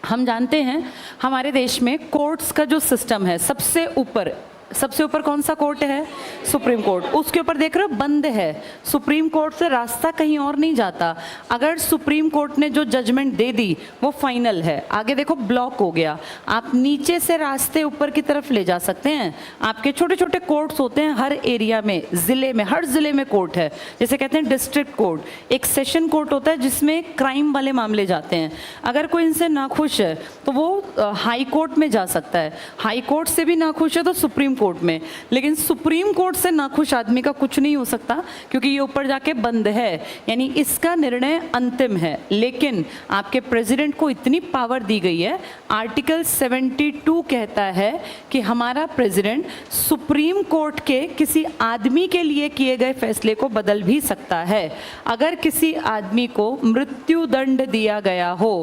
हम जानते हैं हमारे देश में कोर्ट्स का जो सिस्टम है, सबसे ऊपर कौन सा कोर्ट है? Supreme court. उसके ऊपर देख रहे हो बंद है। सुप्रीम कोर्ट से रास्ता कहीं और नहीं जाता। अगर सुप्रीम कोर्ट ने जो जजमेंट दे दी वो फाइनल है। आगे देखो ब्लॉक हो गया। आप नीचे से रास्ते ऊपर की तरफ ले जा सकते हैं। आपके छोटे छोटे कोर्ट्स होते हैं हर एरिया में, ज़िले में, हर ज़िले में कोर्ट है। जैसे कहते हैं डिस्ट्रिक्ट कोर्ट। एक सेशन कोर्ट होता है जिसमें क्राइम वाले मामले जाते हैं। अगर कोई इनसे नाखुश है तो वो हाई कोर्ट में जा सकता है। हाई कोर्ट से भी नाखुश है तो सुप्रीम कोर्ट में। लेकिन सुप्रीम कोर्ट से नाखुश आदमी का कुछ नहीं हो सकता क्योंकि ये ऊपर जाके बंद है, यानी इसका निर्णय अंतिम है। लेकिन आपके प्रेसिडेंट को इतनी पावर दी गई है, आर्टिकल 72 कहता है कि हमारा प्रेसिडेंट सुप्रीम कोर्ट के किसी आदमी के लिए किए गए फैसले को बदल भी सकता है। अगर किसी आदमी को मृत्यु दंड दिया गया हो,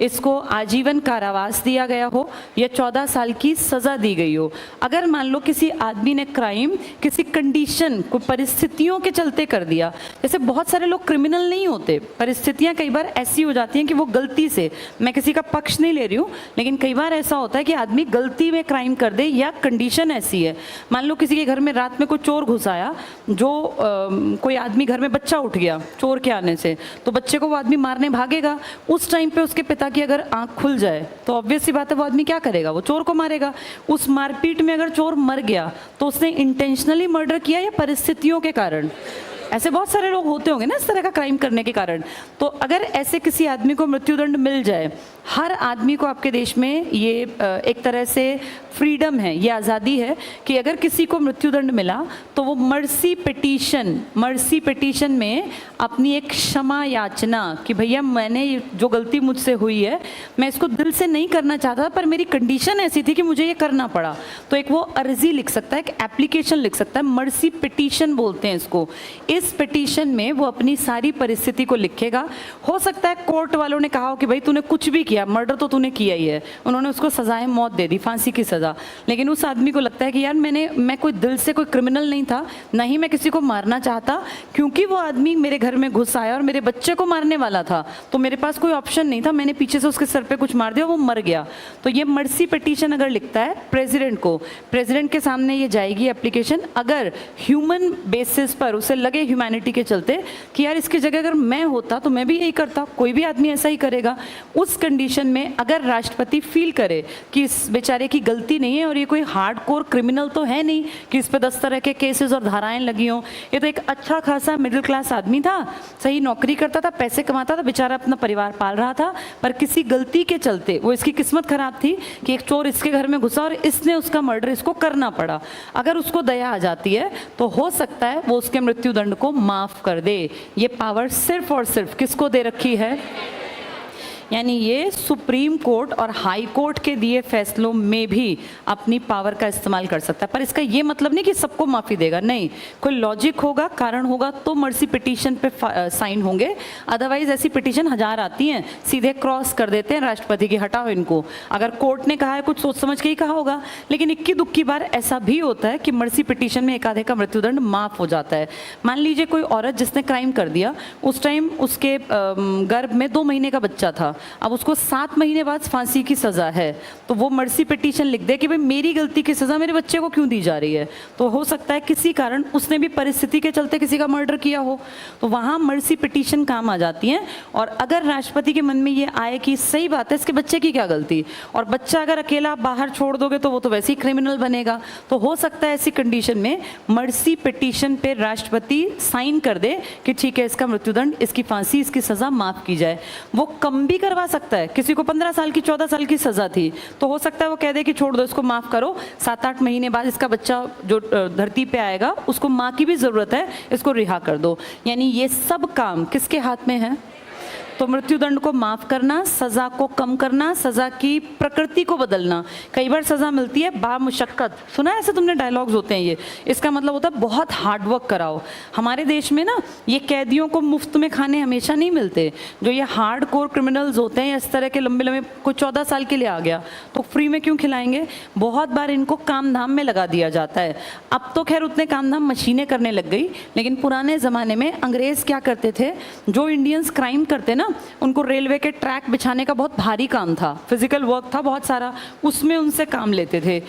इसको आजीवन कारावास दिया गया हो या 14 साल की सजा दी गई हो, अगर मान लो किसी आदमी ने क्राइम किसी कंडीशन को परिस्थितियों के चलते कर दिया, जैसे बहुत सारे लोग क्रिमिनल नहीं होते, परिस्थितियां कई बार ऐसी हो जाती हैं कि वो गलती से, मैं किसी का पक्ष नहीं ले रही हूँ, लेकिन कई बार ऐसा होता है कि आदमी गलती में क्राइम कर दे या कंडीशन ऐसी है। मान लो किसी के घर में रात में कोई चोर घुस आया, कोई आदमी घर में बच्चा उठ गया चोर के आने से, तो बच्चे को वो आदमी मारने भागेगा। उस टाइम पे उसके पिता की अगर आंख खुल जाए तो ऑब्वियस सी बात है वो आदमी क्या करेगा, वो चोर को मारेगा। उस मारपीट में अगर चोर मर गया तो उसने इंटेंशनली मर्डर किया या परिस्थितियों के कारण? ऐसे बहुत सारे लोग होते होंगे ना इस तरह का क्राइम करने के कारण। तो अगर ऐसे किसी आदमी को मृत्युदंड मिल जाए, हर आदमी को आपके देश में ये एक तरह से फ्रीडम है, ये आज़ादी है कि अगर किसी को मृत्युदंड मिला तो वो मर्सी पिटीशन में अपनी एक क्षमा याचना कि भैया मैंने जो गलती मुझसे हुई है मैं इसको दिल से नहीं करना चाहता पर मेरी कंडीशन ऐसी थी कि मुझे ये करना पड़ा, तो एक वो अर्जी लिख सकता है, एक एप्लीकेशन लिख सकता है, मर्सी पिटीशन बोलते हैं इसको। इस पिटीशन में वो अपनी सारी परिस्थिति को लिखेगा। हो सकता है कोर्ट वालों ने कहा हो कि भाई तूने कुछ भी किया, मर्डर तो तूने किया ही है, उन्होंने उसको सजाए मौत दे दी, फांसी की सज़ा, लेकिन उस आदमी को लगता है कि यार मैं कोई दिल से कोई क्रिमिनल नहीं था, ना ही मैं किसी को मारना चाहता, क्योंकि वो आदमी मेरे घर में घुस आया और मेरे बच्चे को मारने वाला था तो मेरे पास कोई ऑप्शन नहीं था, मैंने पीछे से उसके सर पे कुछ मार दिया, वो मर गया। तो ये मर्सी पिटीशन अगर लिखता है प्रेसिडेंट को, प्रेसिडेंट के सामने ये जाएगी एप्लीकेशन। अगर ह्यूमन बेसिस पर उसे लगे ह्यूमैनिटी के चलते कि यार इसकी जगह अगर मैं होता तो मैं भी यही करता, कोई भी आदमी ऐसा ही करेगा, उस कंडीशन में अगर राष्ट्रपति फील करे कि इस बेचारे की गलती नहीं है और ये कोई हार्डकोर क्रिमिनल तो है नहीं कि इस पे 10 तरह के केसेस और धाराएं लगी हों, ये तो एक अच्छा खासा मिडिल क्लास आदमी था, सही नौकरी करता था, पैसे कमाता था, बेचारा अपना परिवार पाल रहा था, पर किसी गलती के चलते वो इसकी किस्मत खराब थी कि एक चोर इसके घर में घुसा और इसने उसका मर्डर इसको करना पड़ा। अगर उसको दया आ जाती है तो हो सकता है वो उसके मृत्युदंड को माफ कर दे। ये पावर सिर्फ और सिर्फ किसको दे रखी है? यानी ये सुप्रीम कोर्ट और हाई कोर्ट के दिए फैसलों में भी अपनी पावर का इस्तेमाल कर सकता है। पर इसका ये मतलब नहीं कि सबको माफ़ी देगा, नहीं, कोई लॉजिक होगा, कारण होगा तो मर्सी पिटीशन पे साइन होंगे, अदरवाइज ऐसी पिटीशन 1000 आती हैं, सीधे क्रॉस कर देते हैं राष्ट्रपति की, हटाओ इनको। अगर कोर्ट ने कहा है कुछ सोच समझ के ही कहा होगा, लेकिन इक्की दुक्की बार ऐसा भी होता है कि मर्सी पिटीशन में एक आधे का मृत्युदंड माफ़ हो जाता है। मान लीजिए कोई औरत जिसने क्राइम कर दिया, उस टाइम उसके गर्भ में 2 महीने का बच्चा था, अब उसको 7 महीने बाद फांसी की सज़ा है, तो वो मर्सी पिटीशन लिख दे कि भाई मेरी गलती की सज़ा मेरे बच्चे को क्यों दी जा रही है। तो हो सकता है किसी कारण उसने भी परिस्थिति के चलते किसी का मर्डर किया हो, तो वहाँ मर्सी पिटीशन काम आ जाती है। और अगर राष्ट्रपति के मन में ये आए कि सही बात है इसके बच्चे की क्या गलती, और बच्चा अगर अकेला बाहर छोड़ दोगे तो वो तो वैसे ही क्रिमिनल बनेगा, तो हो सकता है ऐसी कंडीशन में मर्सी पिटीशन पे राष्ट्रपति साइन कर दे कि ठीक है इसका मृत्युदंड, इसकी फांसी, इसकी सज़ा माफ़ की जाए। वो कम भी करवा सकता है, किसी को 15 साल की 14 साल की सज़ा थी तो हो सकता है वो कह दे कि छोड़ दो इसको, माफ़ करो, 7-8 महीने बाद इसका बच्चा जो धरती पे आएगा उसको माँ की भी ज़रूरत है, इसको रिहा कर दो। यानी ये सब काम किसके हाथ में है? तो मृत्युदंड को माफ़ करना, सज़ा को कम करना, सज़ा की प्रकृति को बदलना। कई बार सज़ा मिलती है बामुशक्कत, सुना है ऐसे तुमने, डायलॉग्स होते हैं ये, इसका मतलब होता है बहुत हार्डवर्क कराओ। हमारे देश में ना ये कैदियों को मुफ्त में खाने हमेशा नहीं मिलते, जो ये हार्ड कोर क्रिमिनल्स होते हैं इस तरह के लंबे लंबे, कोई 14 साल के लिए आ गया तो फ्री में क्यों खिलाएंगे, बहुत बार इनको काम धाम में लगा दिया जाता है। अब तो खैर उतने काम धाम मशीनें करने लग गई, लेकिन पुराने ज़माने में अंग्रेज़ क्या करते थे, जो इंडियंस क्राइम करते ना उनको रेलवे के ट्रैक बिछाने का बहुत भारी काम था, फिजिकल वर्क था बहुत सारा, उसमें उनसे काम लेते थे।